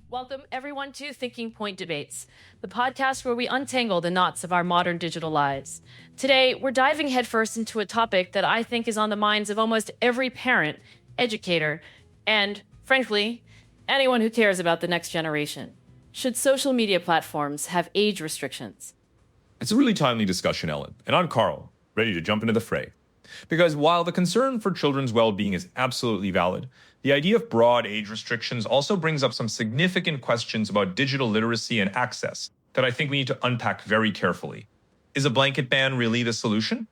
Welcome, everyone, to Thinking Point Debates, the podcast where we untangle the knots of our modern digital lives. Today, we're diving headfirst into a topic that I think is on the minds of almost every parent, educator, and, frankly, anyone who cares about the next generation. Should social media platforms have age restrictions? It's a really timely discussion, Ellen, and I'm Carl, ready to jump into the fray. Because while the concern for children's well-being is absolutely valid, the idea of broad age restrictions also brings up some significant questions about digital literacy and access that I think we need to unpack very carefully. Is a blanket ban really the solution?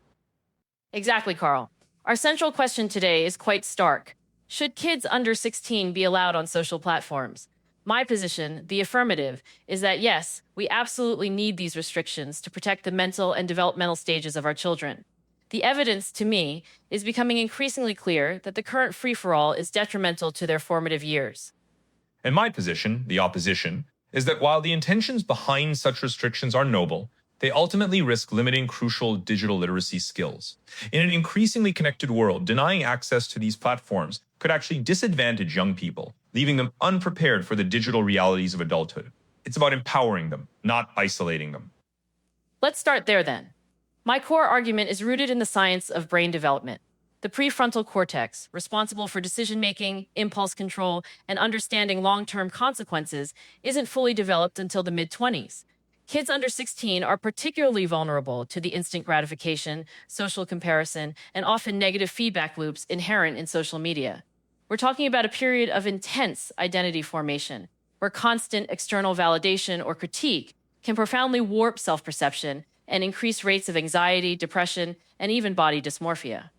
Exactly, Carl. Our central question today is quite stark. Should kids under 16 be allowed on social platforms? My position, the affirmative, is that yes, we absolutely need these restrictions to protect the mental and developmental stages of our children. The evidence, to me, is becoming increasingly clear that the current free-for-all is detrimental to their formative years. And my position, the opposition, is that while the intentions behind such restrictions are noble, they ultimately risk limiting crucial digital literacy skills. In an increasingly connected world, denying access to these platforms could actually disadvantage young people, leaving them unprepared for the digital realities of adulthood. It's about empowering them, not isolating them. Let's start there then. My core argument is rooted in the science of brain development. The prefrontal cortex, responsible for decision-making, impulse control, and understanding long-term consequences, isn't fully developed until the mid-20s. Kids under 16 are particularly vulnerable to the instant gratification, social comparison, and often negative feedback loops inherent in social media. We're talking about a period of intense identity formation, where constant external validation or critique can profoundly warp self-perception and increase rates of anxiety, depression, and even body dysmorphia.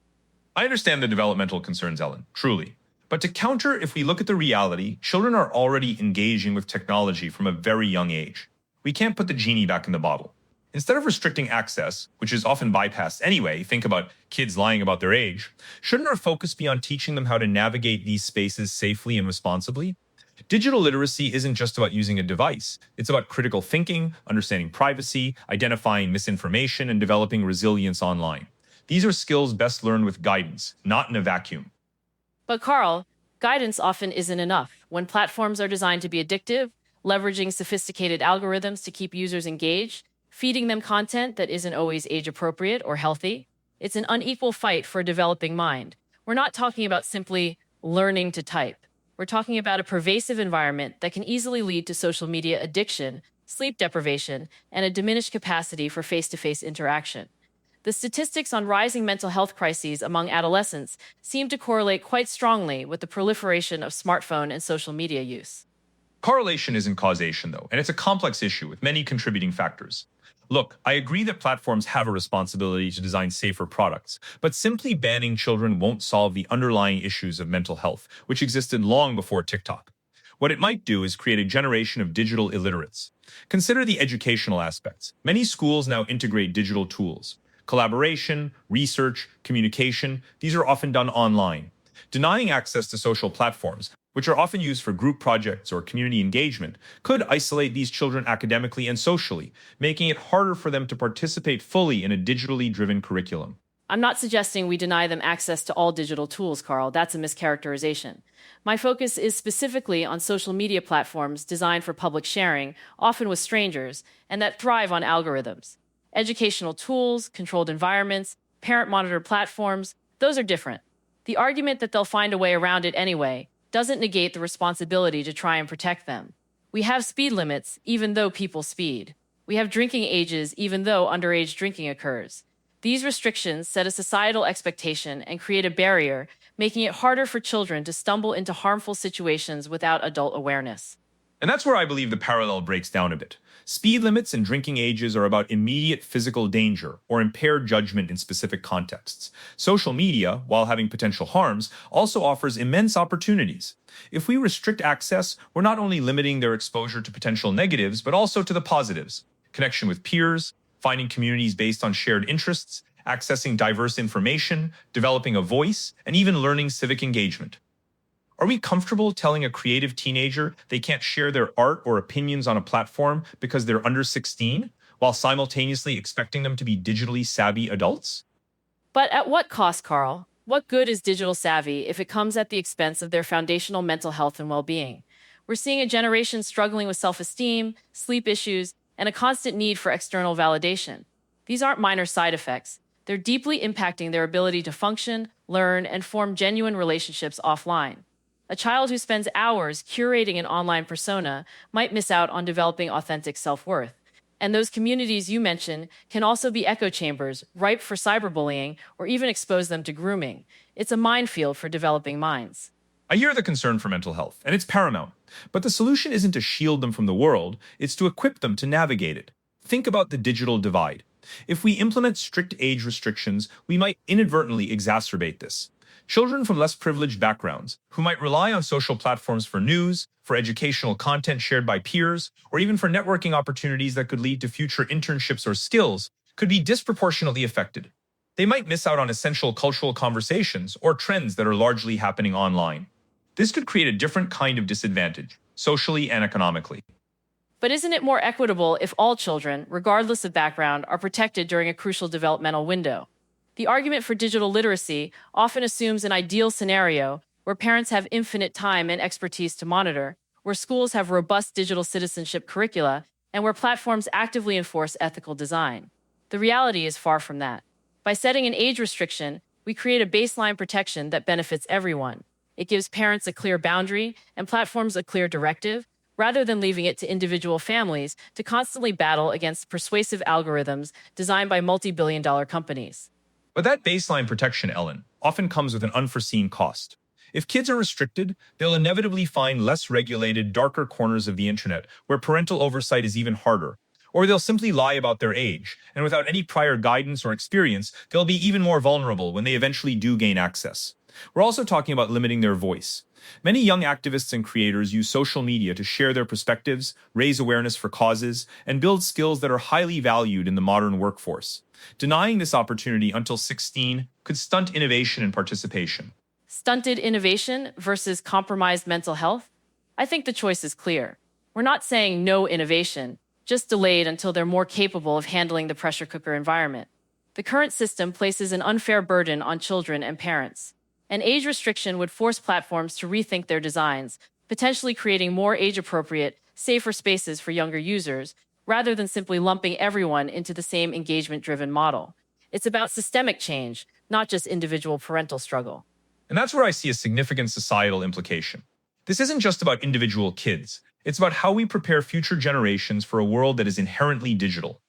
I understand the developmental concerns, Ellen, truly. But to counter, if we look at the reality, children are already engaging with technology from a very young age. We can't put the genie back in the bottle. Instead of restricting access, which is often bypassed anyway, think about kids lying about their age, shouldn't our focus be on teaching them how to navigate these spaces safely and responsibly? Digital literacy isn't just about using a device. It's about critical thinking, understanding privacy, identifying misinformation, and developing resilience online. These are skills best learned with guidance, not in a vacuum. But Carl, guidance often isn't enough. When platforms are designed to be addictive, leveraging sophisticated algorithms to keep users engaged, feeding them content that isn't always age-appropriate or healthy, it's an unequal fight for a developing mind. We're not talking about simply learning to type. We're talking about a pervasive environment that can easily lead to social media addiction, sleep deprivation, and a diminished capacity for face-to-face interaction. The statistics on rising mental health crises among adolescents seem to correlate quite strongly with the proliferation of smartphone and social media use. Correlation isn't causation, though, and it's a complex issue with many contributing factors. Look, I agree that platforms have a responsibility to design safer products, but simply banning children won't solve the underlying issues of mental health, which existed long before TikTok. What it might do is create a generation of digital illiterates. Consider the educational aspects. Many schools now integrate digital tools. Collaboration, research, communication, these are often done online. Denying access to social platforms, which are often used for group projects or community engagement, could isolate these children academically and socially, making it harder for them to participate fully in a digitally driven curriculum. I'm not suggesting we deny them access to all digital tools, Carl. That's a mischaracterization. My focus is specifically on social media platforms designed for public sharing, often with strangers, and that thrive on algorithms. Educational tools, controlled environments, parent-monitored platforms, those are different. The argument that they'll find a way around it anyway doesn't negate the responsibility to try and protect them. We have speed limits, even though people speed. We have drinking ages, even though underage drinking occurs. These restrictions set a societal expectation and create a barrier, making it harder for children to stumble into harmful situations without adult awareness. And that's where I believe the parallel breaks down a bit. Speed limits and drinking ages are about immediate physical danger or impaired judgment in specific contexts. Social media, while having potential harms, also offers immense opportunities. If we restrict access, we're not only limiting their exposure to potential negatives, but also to the positives: connection with peers, finding communities based on shared interests, accessing diverse information, developing a voice, and even learning civic engagement. Are we comfortable telling a creative teenager they can't share their art or opinions on a platform because they're under 16, while simultaneously expecting them to be digitally savvy adults? But at what cost, Carl? What good is digital savvy if it comes at the expense of their foundational mental health and well being? We're seeing a generation struggling with self esteem, sleep issues, and a constant need for external validation. These aren't minor side effects, they're deeply impacting their ability to function, learn, and form genuine relationships offline. A child who spends hours curating an online persona might miss out on developing authentic self worth. And those communities you mentioned can also be echo chambers, ripe for cyberbullying, or even expose them to grooming. It's a minefield for developing minds. I hear the concern for mental health, and it's paramount. But the solution isn't to shield them from the world, it's to equip them to navigate it. Think about the digital divide. If we implement strict age restrictions, we might inadvertently exacerbate this. Children from less privileged backgrounds, who might rely on social platforms for news, for educational content shared by peers, or even for networking opportunities that could lead to future internships or skills, could be disproportionately affected. They might miss out on essential cultural conversations or trends that are largely happening online. This could create a different kind of disadvantage, socially and economically. But isn't it more equitable if all children, regardless of background, are protected during a crucial developmental window? The argument for digital literacy often assumes an ideal scenario where parents have infinite time and expertise to monitor, where schools have robust digital citizenship curricula, and where platforms actively enforce ethical design. The reality is far from that. By setting an age restriction, we create a baseline protection that benefits everyone. It gives parents a clear boundary and platforms a clear directive, rather than leaving it to individual families to constantly battle against persuasive algorithms designed by multi-billion-dollar companies. But that baseline protection, Ellen, often comes with an unforeseen cost. If kids are restricted, they'll inevitably find less regulated, darker corners of the internet where parental oversight is even harder. Or they'll simply lie about their age, and without any prior guidance or experience, they'll be even more vulnerable when they eventually do gain access. We're also talking about limiting their voice. Many young activists and creators use social media to share their perspectives, raise awareness for causes, and build skills that are highly valued in the modern workforce. Denying this opportunity until 16 could stunt innovation and participation. Stunted innovation versus compromised mental health? I think the choice is clear. We're not saying no innovation, just delayed until they're more capable of handling the pressure cooker environment. The current system places an unfair burden on children and parents. An age restriction would force platforms to rethink their designs, potentially creating more age-appropriate, safer spaces for younger users, rather than simply lumping everyone into the same engagement-driven model. It's about systemic change, not just individual parental struggle. And that's where I see a significant societal implication. This isn't just about individual kids. It's about how we prepare future generations for a world that is inherently digital.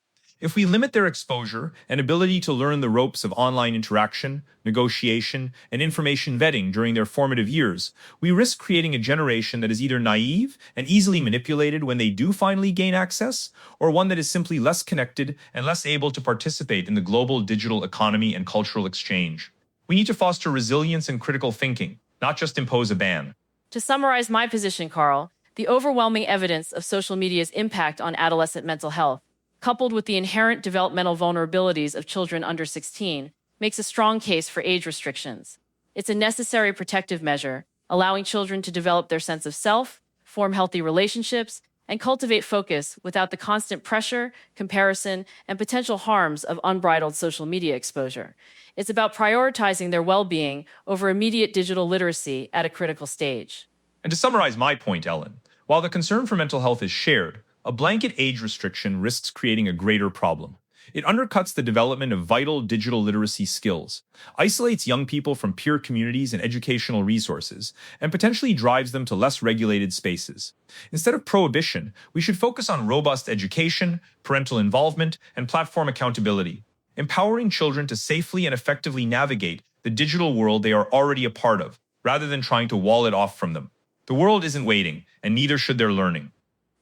If we limit their exposure and ability to learn the ropes of online interaction, negotiation, and information vetting during their formative years, we risk creating a generation that is either naive and easily manipulated when they do finally gain access, or one that is simply less connected and less able to participate in the global digital economy and cultural exchange. We need to foster resilience and critical thinking, not just impose a ban. To summarize my position, Carl, the overwhelming evidence of social media's impact on adolescent mental health, coupled with the inherent developmental vulnerabilities of children under 16, makes a strong case for age restrictions. It's a necessary protective measure, allowing children to develop their sense of self, form healthy relationships, and cultivate focus without the constant pressure, comparison, and potential harms of unbridled social media exposure. It's about prioritizing their well-being over immediate digital literacy at a critical stage. And to summarize my point, Ellen, while the concern for mental health is shared, a blanket age restriction risks creating a greater problem. It undercuts the development of vital digital literacy skills, isolates young people from peer communities and educational resources, and potentially drives them to less regulated spaces. Instead of prohibition, we should focus on robust education, parental involvement, and platform accountability, empowering children to safely and effectively navigate the digital world they are already a part of, rather than trying to wall it off from them. The world isn't waiting, and neither should their learning.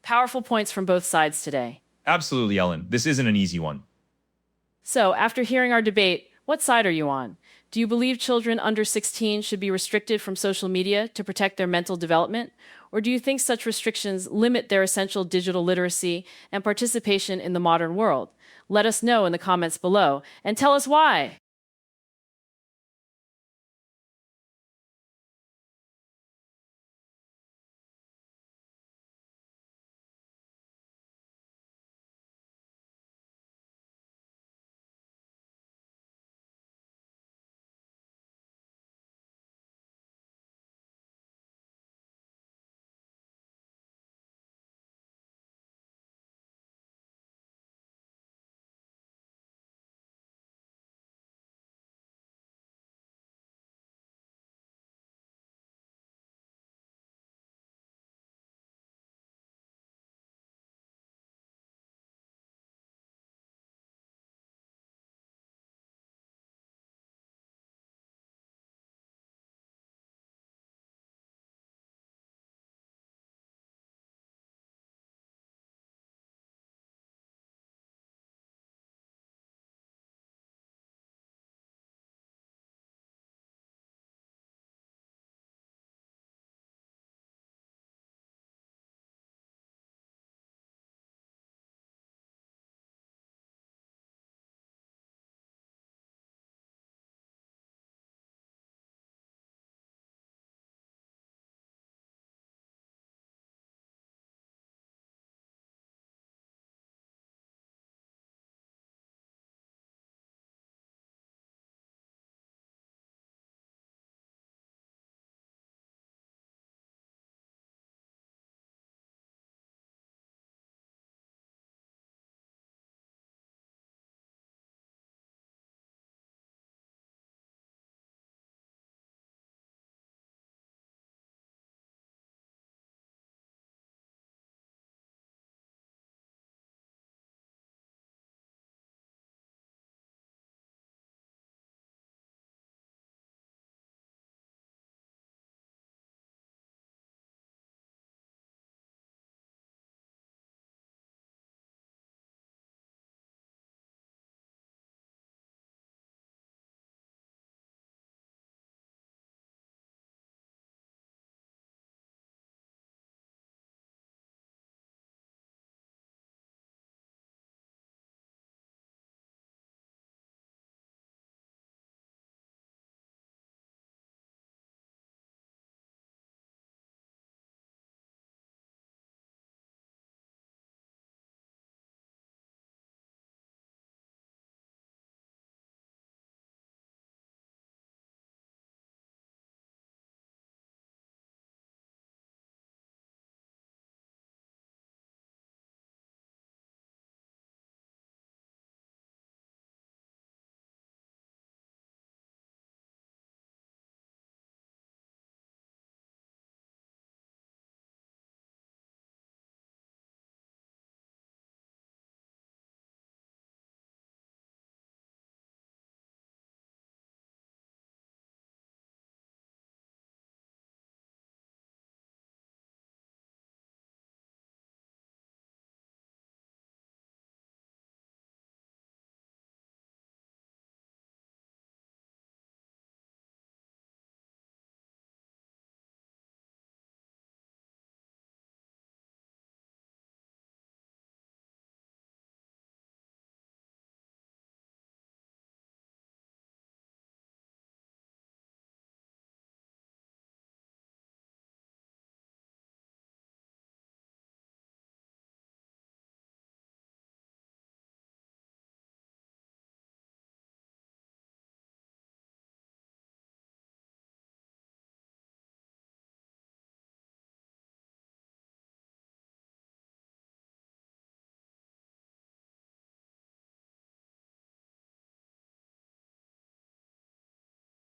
Powerful points from both sides today. Absolutely, Ellen. This isn't an easy one. So, after hearing our debate, what side are you on? Do you believe children under 16 should be restricted from social media to protect their mental development? Or do you think such restrictions limit their essential digital literacy and participation in the modern world? Let us know in the comments below and tell us why.